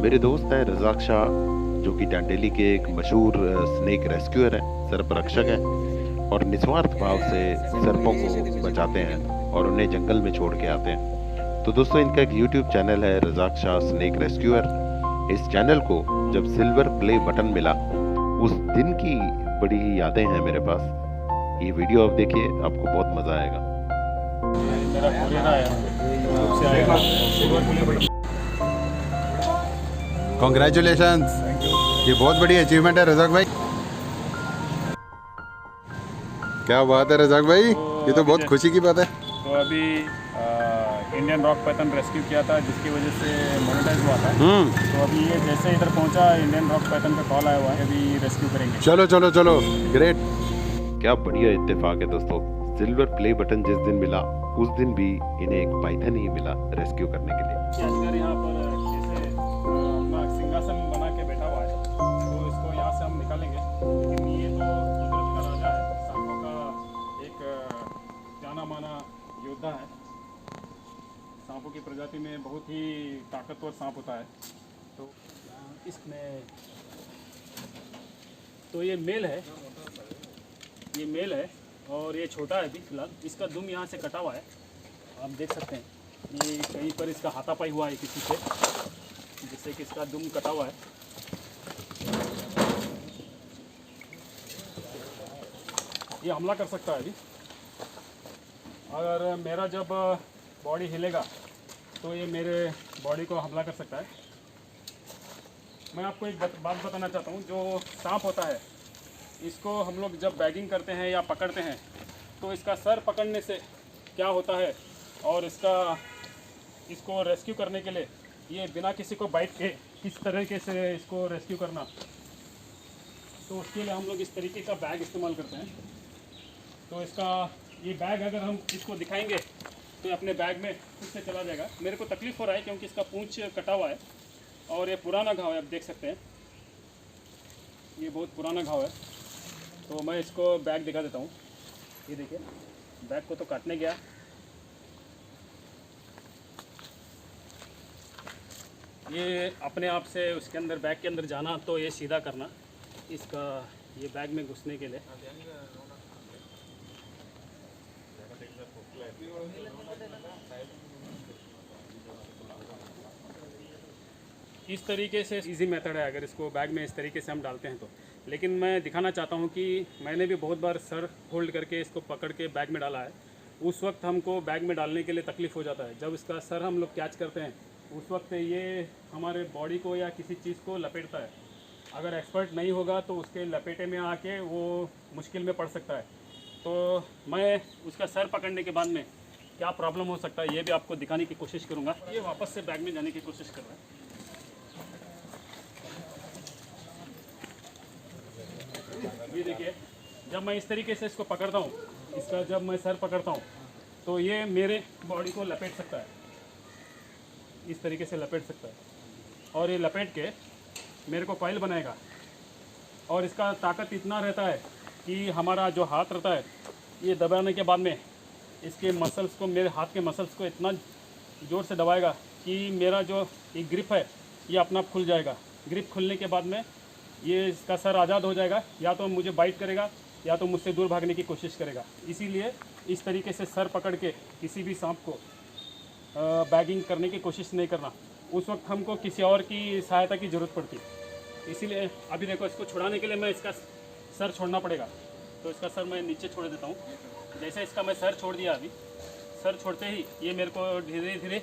मेरे दोस्त हैं रज़ाक शाह, जो कि डांडेली के एक मशहूर स्नेक रेस्क्यूअर हैं, सर्परक्षक हैं और निस्वार्थ भाव से सर्पों को बचाते हैं और उन्हें जंगल में छोड़ के आते हैं। तो दोस्तों, इनका एक यूट्यूब चैनल है रज़ाक शाह स्नेक रेस्क्यूअर। इस चैनल को जब सिल्वर प्ले बटन मिला, उस दिन की बड़ी ही यादें हैं मेरे पास। ये वीडियो आप देखिए, आपको बहुत मज़ा आएगा। मेरा कोरियर आया, उससे आएगा सिल्वर प्ले बटन। कॉन्ग्रेचुलेशंस, ये बहुत बड़ी अचीवमेंट है रज़ाक भाई। क्या बात है रज़ाक भाई, ये तो बहुत खुशी की बात है। तो अभी इंडियन रॉक पैथन रेस्क्यू किया था, जिसकी वजह से मोनेटाइज हुआ था। तो अभी ये जैसे इधर पहुंचा, इंडियन रॉक पैथन का कॉल आया हुआ है, अभी रेस्क्यू करेंगे। चलो चलो चलो, ग्रेट। क्या बढ़िया इत्तेफाक है दोस्तों। सिल्वर प्ले बटन जिस दिन मिला, उस दिन भी इन्हें एक पाइथन ही मिला रेस्क्यू करने के लिए। अजगर यहाँ पर जैसे अपना सिंहासन बना के बैठा हुआ है, तो इसको यहाँ से हम निकालेंगे। लेकिन ये तो कुदरत का राजा है, सांपों का एक जाना माना योद्धा है। सांपों की प्रजाति में बहुत ही ताकतवर सांप होता है। तो इसमें तो ये मेल है, ये मेल है और ये छोटा है अभी फिलहाल। इसका दुम यहाँ से कटा हुआ है, आप देख सकते हैं। ये कहीं पर इसका हाथापाई हुआ है किसी से, जिससे कि इसका दुम कटा हुआ है। ये हमला कर सकता है अभी। अगर मेरा जब बॉडी हिलेगा तो ये मेरे बॉडी को हमला कर सकता है। मैं आपको एक बात बताना चाहता हूँ। जो सांप होता है, इसको हम लोग जब बैगिंग करते हैं या पकड़ते हैं, तो इसका सर पकड़ने से क्या होता है और इसको रेस्क्यू करने के लिए ये बिना किसी को बाइट के किस तरीके से इसको रेस्क्यू करना, तो उसके लिए हम लोग इस तरीके का बैग इस्तेमाल करते हैं। तो इसका ये बैग अगर हम इसको दिखाएंगे तो ये अपने बैग में खुद से चला जाएगा। मेरे को तकलीफ़ हो रहा है क्योंकि इसका पूंछ कटा हुआ है और ये पुराना घाव है, आप देख सकते हैं। ये बहुत पुराना घाव है। तो मैं इसको बैग दिखा देता हूँ। ये देखिए, बैग को तो काटने गया, ये अपने आप से उसके अंदर बैग के अंदर जाना, तो ये सीधा करना इसका, ये बैग में घुसने के लिए। इस तरीके से इजी मेथड है अगर इसको बैग में इस तरीके से हम डालते हैं तो। लेकिन मैं दिखाना चाहता हूँ कि मैंने भी बहुत बार सर होल्ड करके इसको पकड़ के बैग में डाला है। उस वक्त हमको बैग में डालने के लिए तकलीफ़ हो जाता है। जब इसका सर हम लोग कैच करते हैं, उस वक्त ये हमारे बॉडी को या किसी चीज़ को लपेटता है। अगर एक्सपर्ट नहीं होगा तो उसके लपेटे में आके वो मुश्किल में पड़ सकता है। तो मैं उसका सर पकड़ने के बाद में क्या प्रॉब्लम हो सकता है, ये भी आपको दिखाने की कोशिश करूँगा। ये वापस से बैग में जाने की कोशिश कर रहा है। ये देखिए, जब मैं इस तरीके से इसको पकड़ता हूँ, इसका जब मैं सर पकड़ता हूँ, तो ये मेरे बॉडी को लपेट सकता है, इस तरीके से लपेट सकता है। और ये लपेट के मेरे को कॉइल बनाएगा। और इसका ताकत इतना रहता है कि हमारा जो हाथ रहता है, ये दबाने के बाद में इसके मसल्स को, मेरे हाथ के मसल्स को इतना ज़ोर से दबाएगा कि मेरा जो एक ग्रिप है ये अपना आप खुल जाएगा। ग्रिप खुलने के बाद में ये इसका सर आज़ाद हो जाएगा, या तो मुझे बाइट करेगा या तो मुझसे दूर भागने की कोशिश करेगा। इसीलिए इस तरीके से सर पकड़ के किसी भी सांप को बैगिंग करने की कोशिश नहीं करना। उस वक्त हमको किसी और की सहायता की ज़रूरत पड़ती। इसीलिए अभी देखो, इसको छुड़ाने के लिए मैं इसका सर छोड़ना पड़ेगा। तो इसका सर मैं नीचे छोड़ देता हूँ। जैसे इसका मैं सर छोड़ दिया, अभी सर छोड़ते ही ये मेरे को धीरे धीरे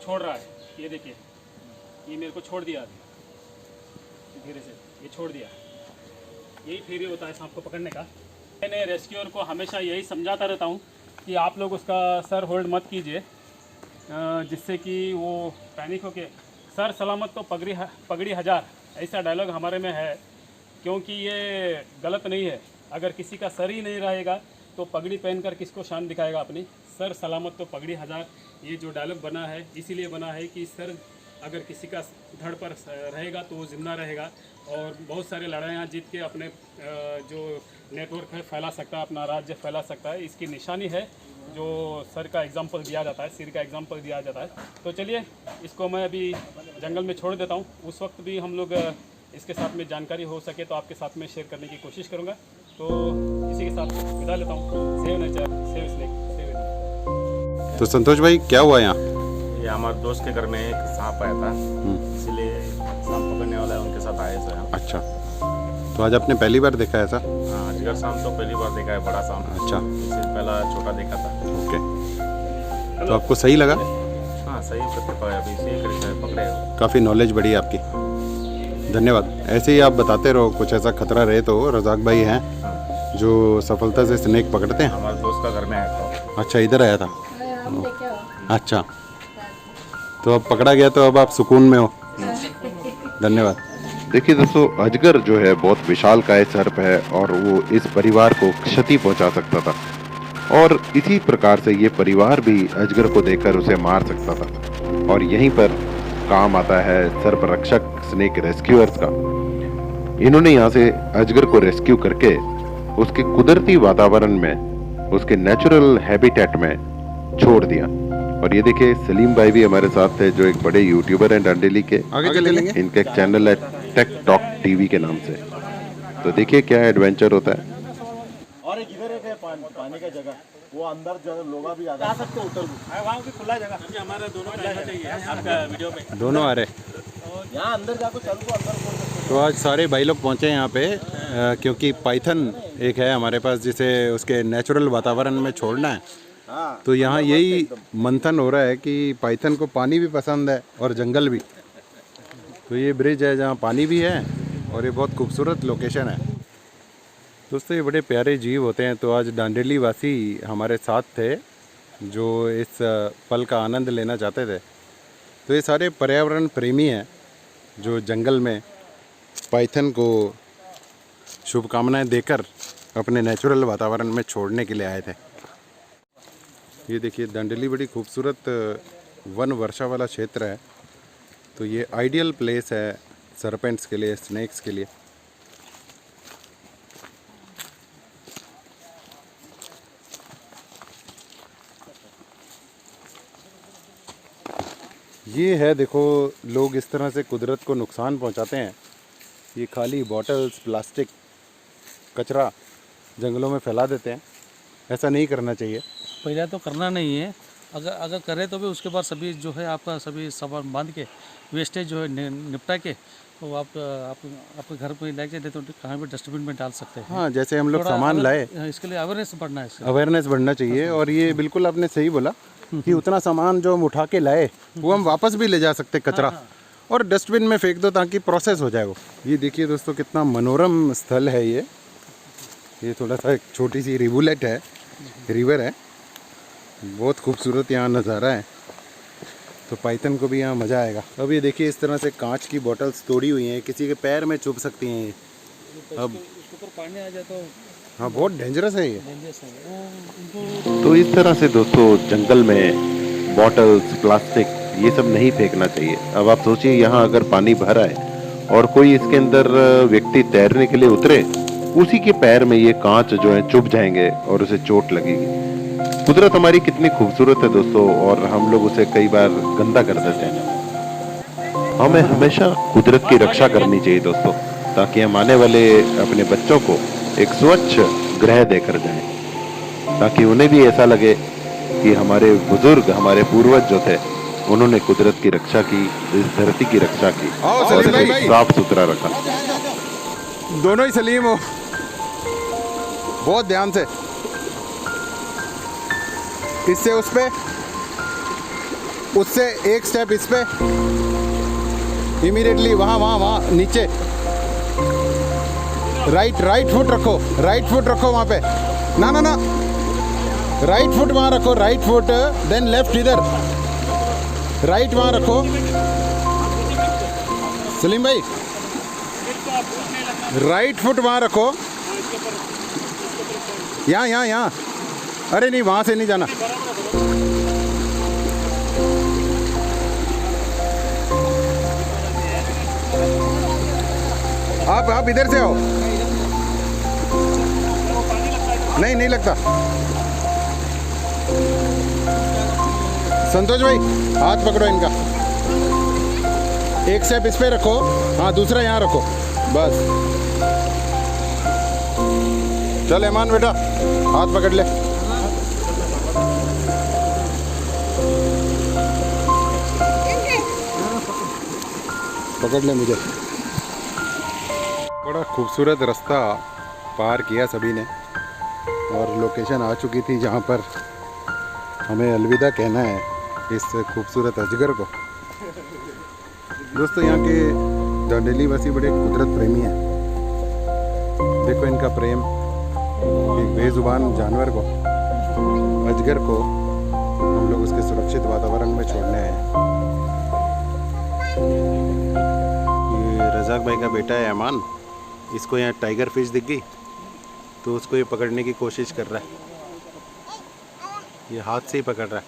छोड़ रहा है। ये देखिए, ये मेरे को छोड़ दिया अभी धीरे से, ये छोड़ दिया। यही थ्योरी होता है सांप को पकड़ने का। मैंने रेस्क्यूअर को हमेशा यही समझाता रहता हूँ कि आप लोग उसका सर होल्ड मत कीजिए, जिससे कि वो पैनिक होके, सर सलामत तो पगड़ी हज़ार, ऐसा डायलॉग हमारे में है। क्योंकि ये गलत नहीं है। अगर किसी का सर ही नहीं रहेगा तो पगड़ी पहनकर किसको शान दिखाएगा अपनी। सर सलामत तो पगड़ी हज़ार, ये जो डायलॉग बना है इसीलिए बना है कि सर अगर किसी का धड़ पर रहेगा तो वो जिंदा रहेगा और बहुत सारे लड़ाइयाँ जीत के अपने जो नेटवर्क है फैला सकता है, अपना राज्य फैला सकता है। इसकी निशानी है जो सर का एग्जाम्पल दिया जाता है, सिर का एग्जाम्पल दिया जाता है। तो चलिए इसको मैं अभी जंगल में छोड़ देता हूँ। उस वक्त भी हम लोग इसके साथ में जानकारी हो सके तो आपके साथ में शेयर करने की कोशिश करूँगा। तो इसी के साथ विदा लेता हूँ। Save nature, save snake, save India. तो संतोष भाई क्या हुआ यहाँ? ये हमारे दोस्त के घर में एक सांप आया था, इसलिए सांप पकड़ने वाला है उनके साथ आए थे हम। अच्छा, तो आज आपने पहली बार देखा ऐसा? हाँ, अजगर सांप तो पहली बार देखा है, बड़ा सांप। अच्छा, इससे पहला छोटा देखा था। ओके, तो आपको सही लगा? हाँ सही पकड़े, अभी सही करीब पकड़े। काफ़ी नॉलेज बढ़ी आपकी, धन्यवाद। ऐसे ही आप बताते रहो, कुछ ऐसा खतरा रहे तो रजाक भाई हैं जो सफलता से स्नेक पकड़ते हैं। हमारे दोस्त का घर में आया था। अच्छा, इधर आया था? अच्छा, तो अब पकड़ा गया तो अब आप सुकून में हो। धन्यवाद। देखिए दोस्तों, अजगर जो है बहुत विशालकाय सर्प है और वो इस परिवार को क्षति पहुंचा सकता था, और इसी प्रकार से ये परिवार भी अजगर को देखकर उसे मार सकता था। और यहीं पर काम आता है सर्प रक्षक स्नेक रेस्क्यूअर्स का। इन्होंने यहाँ से अजगर को रेस्क्यू करके उसके कुदरती वातावरण में, उसके नेचुरल हैबिटेट में छोड़ दिया। और ये देखिए सलीम भाई भी हमारे साथ थे, जो एक बड़े यूट्यूबर हैं डांडेली के। आगे चलेंगे। इनका एक चैनल है टेक टॉक टीवी के नाम से। तो देखिए क्या एडवेंचर होता है। और एक इधर एक है पानी का जगह, वो अंदर जो लोग भी आ सकते हो, उतर वहाँ भी खुला जगह। हमारे दोनों चाहिए आपका वीडियो में, दोनों आ रहे। यहाँ अंदर जाकर चल को अंदर। तो आज सारे भाई लोग पहुँचे यहाँ पे क्योंकि पाइथन एक है हमारे पास जिसे उसके नेचुरल वातावरण में छोड़ना है। तो यहाँ यही मंथन हो रहा है कि पाइथन को पानी भी पसंद है और जंगल भी। तो ये ब्रिज है जहाँ पानी भी है और ये बहुत खूबसूरत लोकेशन है। दोस्तों, ये बड़े प्यारे जीव होते हैं। तो आज डांडेली वासी हमारे साथ थे जो इस पल का आनंद लेना चाहते थे। तो ये सारे पर्यावरण प्रेमी हैं जो जंगल में पाइथन को शुभकामनाएं देकर अपने नेचुरल वातावरण में छोड़ने के लिए आए थे। ये देखिए डांडेली बड़ी खूबसूरत वन वर्षा वाला क्षेत्र है। तो ये आइडियल प्लेस है सरपेंट्स के लिए, स्नेक्स के लिए। ये है, देखो लोग इस तरह से कुदरत को नुकसान पहुंचाते हैं। ये खाली बॉटल्स, प्लास्टिक, कचरा जंगलों में फैला देते हैं। ऐसा नहीं करना चाहिए। पहले तो करना नहीं है, अगर करें तो भी उसके बाद सभी जो है आपका सभी सामान बांध के वेस्टेज जो है निपटा के तो आप आपके घर पे लेके दे तो कहाँ भी डस्टबिन में डाल सकते हैं। हाँ, जैसे हम लोग सामान लाए, इसके लिए अवेयरनेस बढ़ना है, अवेयरनेस बढ़ना चाहिए। और ये बिल्कुल आपने सही बोला कि उतना सामान जो हम उठा के लाए वो हम वापस भी ले जा सकते कचरा, और डस्टबिन में फेंक दो ताकि प्रोसेस हो जाए वो। ये देखिए दोस्तों, कितना मनोरम स्थल है ये थोड़ा सा एक छोटी सी रिवुलेट है, रिवर है। बहुत खूबसूरत यहाँ नज़ारा है। तो पाइथन को भी यहाँ मज़ा आएगा। अब ये देखिए इस तरह से कांच की बॉटल्स तोड़ी हुई हैं, किसी के पैर में चुभ सकती हैं ये। अब ऊपर पानी आ जाए तो हाँ, बहुत डेंजरस है ये। तो इस तरह से दोस्तों जंगल में बॉटल्स, प्लास्टिक ये सब नहीं फेंकना चाहिए। अब आप सोचिए यहाँ अगर पानी भर आए और कोई इसके अंदर व्यक्ति तैरने के लिए उतरे, उसी के पैर में ये कांच जो है चुभ जाएंगे और उसे चोट लगेगी। कुदरत हमारी कितनी खूबसूरत है दोस्तों, और हम लोग उसे कई बार गंदा कर देते हैं। हमें हमेशा कुदरत की रक्षा करनी चाहिए दोस्तों, ताकि हम आने वाले अपने बच्चों को एक स्वच्छ ग्रह देकर जाएं, ताकि उन्हें भी ऐसा लगे कि हमारे बुजुर्ग, हमारे पूर्वज जो थे, उन्होंने कुदरत की रक्षा की, इस धरती की रक्षा की और इसे साफ सुथरा रखा। दोनों ही सलीम हो, बहुत ध्यान से। इससे उस पे, उससे एक स्टेप इस पे, इमीडिएटली वहाँ नीचे। राइट फुट रखो वहाँ पे। ना राइट फुट वहाँ रखो, राइट फुट, देन लेफ्ट इधर, राइट वहाँ रखो। सलीम भाई, राइट फुट वहाँ रखो। यहाँ। अरे नहीं, वहाँ से नहीं जाना। आप इधर से आओ। नहीं लगता। संतोष भाई हाथ पकड़ो इनका, एक स्टेप इस पे रखो, हाँ दूसरा यहाँ रखो, बस। चल ईमान बेटा हाथ पकड़ ले। पकड़ ले मुझे। बड़ा खूबसूरत रास्ता पार किया सभी ने और लोकेशन आ चुकी थी जहाँ पर हमें अलविदा कहना है इस खूबसूरत अजगर को। दोस्तों यहाँ के दांडेली वासी बड़े कुदरत प्रेमी हैं। देखो इनका प्रेम एक बेजुबान जानवर को, अजगर को हम लोग उसके सुरक्षित वातावरण में छोड़ने आए हैं। ये रजाक भाई का बेटा है ईमान, इसको यहाँ टाइगर फिश दिख गई तो उसको ये पकड़ने की कोशिश कर रहा है। ये हाथ से ही पकड़ रहा है।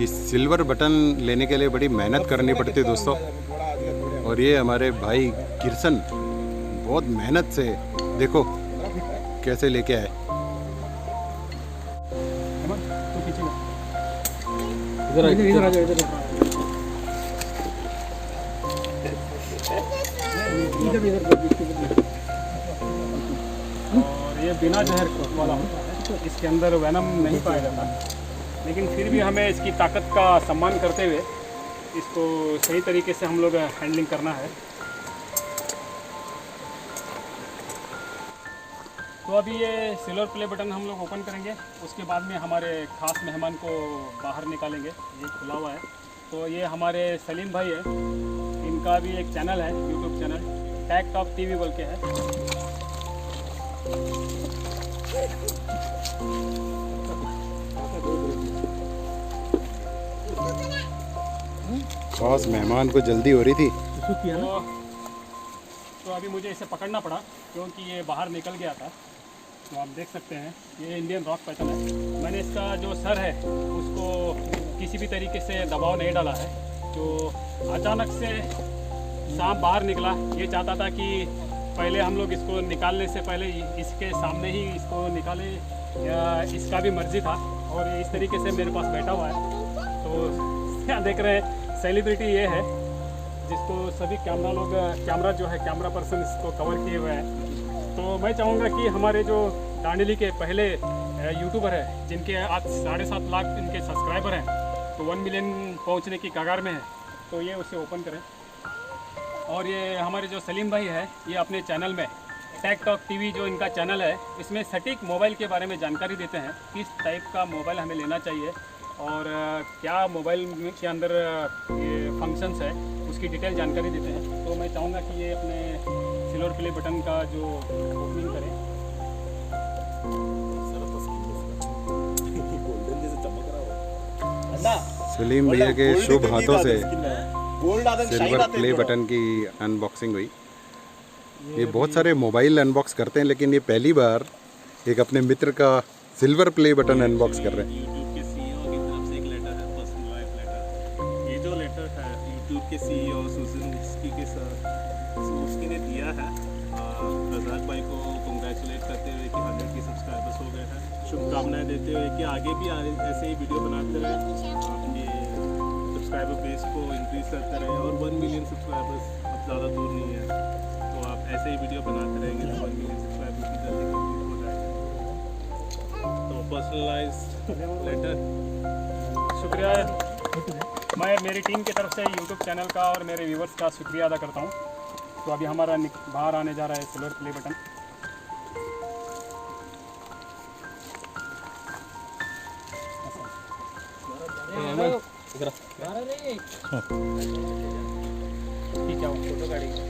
इस सिल्वर बटन लेने के लिए बड़ी मेहनत करनी पड़ती है दोस्तों, और ये हमारे भाई किरसन बहुत मेहनत से देखो कैसे लेके आए। इधर आ जाओ, और ये बिना जहर वाला होता है, इसके अंदर वेनम नहीं पाया जाता, लेकिन फिर भी हमें इसकी ताकत का सम्मान करते हुए इसको सही तरीके से हम लोग हैंडलिंग करना है। तो अभी ये सिल्वर प्ले बटन हम लोग ओपन करेंगे, उसके बाद में हमारे ख़ास मेहमान को बाहर निकालेंगे। ये खुला हुआ है, तो ये हमारे सलीम भाई है, इनका भी एक चैनल है, YouTube channel tag talk TV बोल के है। खास मेहमान को जल्दी हो रही थी तो अभी मुझे इसे पकड़ना पड़ा क्योंकि ये बाहर निकल गया था। तो आप देख सकते हैं ये इंडियन रॉक पैटर्न है। मैंने इसका जो सर है उसको किसी भी तरीके से दबाव नहीं डाला है। तो अचानक से सांप बाहर निकला, ये चाहता था कि पहले हम लोग इसको निकालने से पहले इसके सामने ही इसको निकाले, इसका भी मर्जी था और ये इस तरीके से मेरे पास बैठा हुआ है। तो क्या देख रहे हैं, सेलिब्रिटी ये है जिसको सभी कैमरा जो है कैमरा पर्सन इसको कवर किए हुए हैं। तो मैं चाहूँगा कि हमारे जो दांडेली के पहले यूट्यूबर है जिनके आज 7.5 लाख इनके सब्सक्राइबर हैं, तो 1 मिलियन पहुँचने की कगार में है, तो ये उसे ओपन करें। और ये हमारे जो सलीम भाई है, ये अपने चैनल में टैग टॉक टीवी जो इनका चैनल है, इसमें सटीक मोबाइल के बारे में जानकारी देते हैं, किस टाइप का मोबाइल हमें लेना चाहिए और क्या मोबाइल के अंदर ये फंक्शंस है उसकी डिटेल जानकारी देते हैं। तो मैं चाहूँगा कि ये अपने सिल्वर प्ले बटन का जो ओपनिंग करें। सलीम भैया के शुभ हाथों से सिल्वर प्ले बटन की अनबॉक्सिंग हुई। ये बहुत सारे मोबाइल अनबॉक्स करते हैं, लेकिन ये पहली बार एक अपने मित्र का सिल्वर प्ले बटन अनबॉक्स कर रहे हैं। यूट्यूब के सीईओ की तरफ से एक लेटर है, पर्सनलाइज्ड लेटर। ये जो लेटर है यूट्यूब के सीईओ सुजन विस्की के साथ उसकी ने दिया है रजाक भाई को कंग्रेचुलेट करते हुए कि 100 के सब्सक्राइबर्स हो गए हैं, शुभकामनाएं देते हुए कि आगे भी ऐसे ही वीडियो बनाते रहे, आपके सब्सक्राइबर बेस को इंक्रीज करते रहे और 1 मिलियन सब्सक्राइबर्स अब ज़्यादा दूर नहीं है। तो आप ऐसे ही वीडियो बनाते रहेंगे तो 1 मिलियन सब्सक्राइबर्स की जल्दी कंप्लीट हो जाएगा। तो पर्सनलाइज्ड लेटर। शुक्रिया। मैं मेरी टीम की तरफ से यूट्यूब चैनल का और मेरे व्यूवर्स का शुक्रिया अदा करता हूँ। तो अभी हमारा बाहर आने जा रहा है सिल्वर प्ले बटन। ठीक है, फोटो काढ़ेंगे।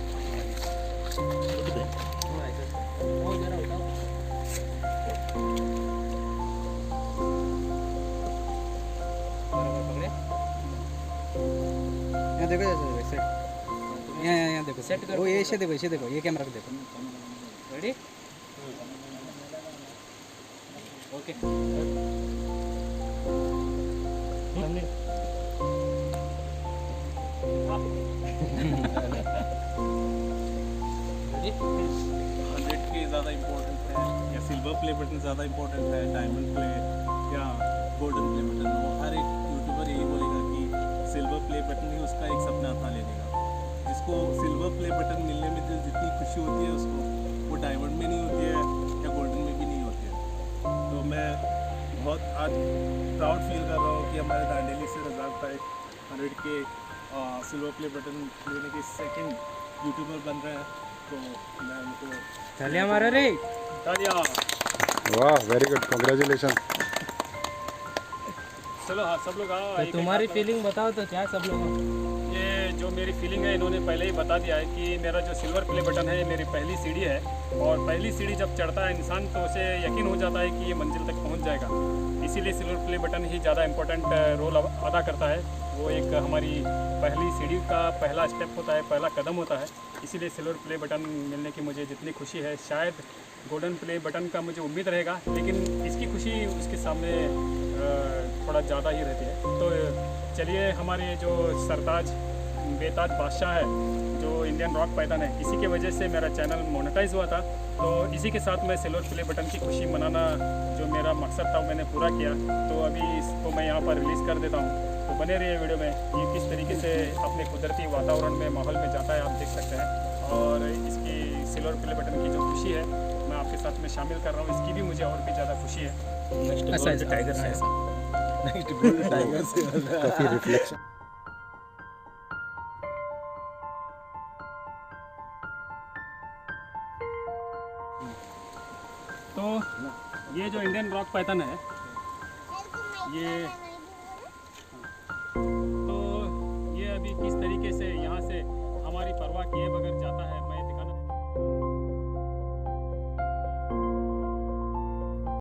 यहाँ देखो जैसे यहाँ देखो सेट करो, ये ऐसे देखो ये कैमरा को देखो। रेडी? ओके। 100 के ज़्यादा इम्पोर्टेंट है या सिल्वर प्ले बटन ज़्यादा इम्पोर्टेंट है, डायमंड प्ले या गोल्डन प्ले बटन, वो हर एक यूट्यूबर यही बोलेगा कि सिल्वर प्ले बटन ही उसका एक सपना था लेने का। जिसको सिल्वर प्ले बटन मिलने में जितनी खुशी होती है उसको, वो डायमंड में नहीं होती है या गोल्डन में भी नहीं होती है। तो मैं बहुत आज प्राउड फील कर रहा हूँ कि हमारे दांडेली से रज़ाक भाई 100 के सिल्वर प्ले बटन लेने के सेकंड यूट्यूबर बन रहे हैं। तो मैं उनको तालियां मारो रे। तालियां। वाह, वेरी गुड, कांग्रेचुलेशन। चलो हाँ, सब लोग आओ। तो तुम्हारी फीलिंग बताओ तो क्या सब लोग। ये जो मेरी फीलिंग है इन्होंने पहले ही बता दिया है कि मेरा जो सिल्वर प्ले बटन है ये मेरी पहली सीढ़ी है, और पहली सीढ़ी जब चढ़ता है इंसान तो उसे यकीन हो जाता है कि ये मंजिल तक पहुंच जाएगा। इसीलिए सिल्वर प्ले बटन ही ज़्यादा इम्पोर्टेंट रोल अदा करता है। वो एक हमारी पहली सीढ़ी का पहला स्टेप होता है, पहला कदम होता है। इसीलिए सिल्वर प्ले बटन मिलने की मुझे जितनी खुशी है, शायद गोल्डन प्ले बटन का मुझे उम्मीद रहेगा, लेकिन इसकी खुशी उसके सामने थोड़ा ज़्यादा ही रहती है। तो चलिए, हमारे जो सरताज बेताज बादशाह है, जो इंडियन रॉक पाइथन है, इसी के वजह से मेरा चैनल मोनेटाइज हुआ था। तो इसी के साथ मैं सिल्वर प्ले बटन की खुशी मनाना जो मेरा मकसद था मैंने पूरा किया। तो अभी इसको मैं यहाँ पर रिलीज़ कर देता हूँ। तो बने रहिए वीडियो में। ये किस तरीके से अपने कुदरती वातावरण में, माहौल में जाता है, आप देख सकते हैं। और इसकी सिल्वर प्ले बटन की जो खुशी है मैं आपके साथ में शामिल कर रहा हूँ। इसकी भी मुझे और भी ज़्यादा खुशी है। ऐसा टाइगर से काफ़ी रिफ्लेक्शन। तो ये जो इंडियन रॉक पाइथन है, ये तो ये अभी किस तरीके से यहाँ से हमारी परवाह किए बगैर जाता है, मैं दिखाना।